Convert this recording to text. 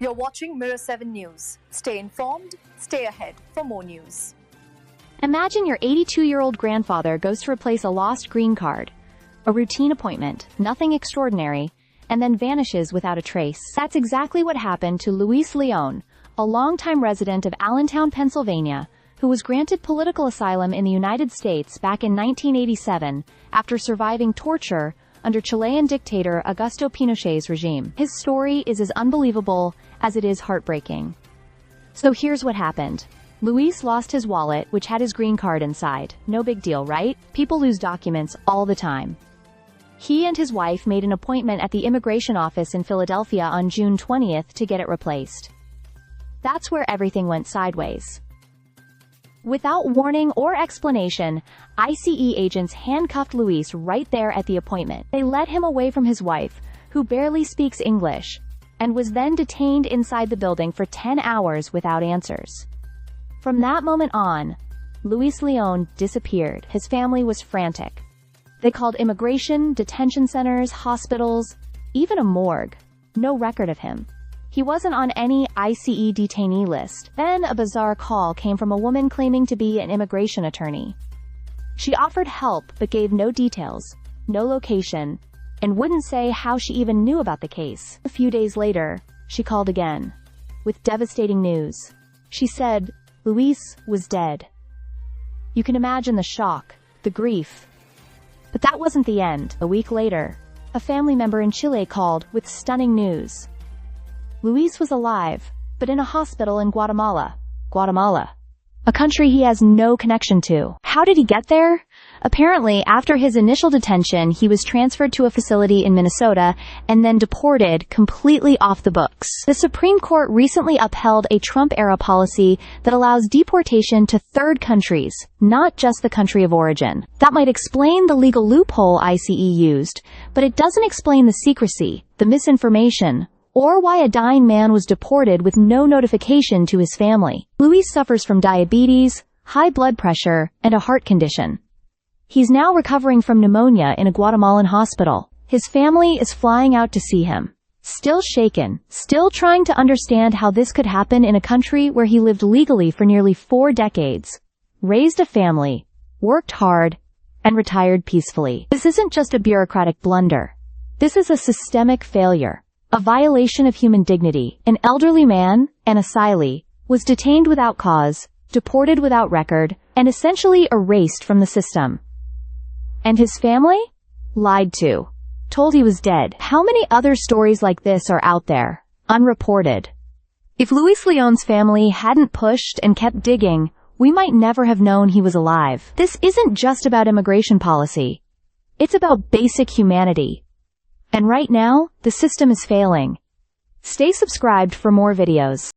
You're watching Mirror 7 News. Stay informed, stay ahead for more news. Imagine your 82-year-old grandfather goes to replace a lost green card. A routine appointment, nothing extraordinary, and then vanishes without a trace. That's exactly what happened to Luis Leon, a longtime resident of Allentown, Pennsylvania, who was granted political asylum in the United States back in 1987 after surviving torture under Chilean dictator Augusto Pinochet's regime. His story is as unbelievable as it is heartbreaking. So here's what happened. Luis lost his wallet, which had his green card inside. No big deal, right? People lose documents all the time. He and his wife made an appointment at the immigration office in Philadelphia on June 20th to get it replaced. That's where everything went sideways. Without warning or explanation, ICE agents handcuffed Luis right there at the appointment. They led him away from his wife, who barely speaks English, and was then detained inside the building for 10 hours without answers. From that moment on, Luis Leon disappeared. His family was frantic. They called immigration, detention centers, hospitals, even a morgue. No record of him. He wasn't on any ICE detainee list. Then a bizarre call came from a woman claiming to be an immigration attorney. She offered help but gave no details, no location, and wouldn't say how she even knew about the case. A few days later, she called again, with devastating news. She said Luis was dead. You can imagine the shock, the grief. But that wasn't the end. A week later, a family member in Chile called with stunning news. Luis was alive, but in a hospital in Guatemala. Guatemala. A country he has no connection to. How did he get there? Apparently, after his initial detention, he was transferred to a facility in Minnesota and then deported completely off the books. The Supreme Court recently upheld a Trump-era policy that allows deportation to third countries, not just the country of origin. That might explain the legal loophole ICE used, but it doesn't explain the secrecy, the misinformation, or why a dying man was deported with no notification to his family. Luis suffers from diabetes, high blood pressure, and a heart condition. He's now recovering from pneumonia in a Guatemalan hospital. His family is flying out to see him. Still shaken, still trying to understand how this could happen in a country where he lived legally for nearly 4 decades, raised a family, worked hard, and retired peacefully. This isn't just a bureaucratic blunder. This is a systemic failure. A violation of human dignity. An elderly man, an asylee, was detained without cause, deported without record, and essentially erased from the system. And his family? Lied to. Told he was dead. How many other stories like this are out there, unreported? If Luis Leon's family hadn't pushed and kept digging, we might never have known he was alive. This isn't just about immigration policy. It's about basic humanity. And right now, the system is failing. Stay subscribed for more videos.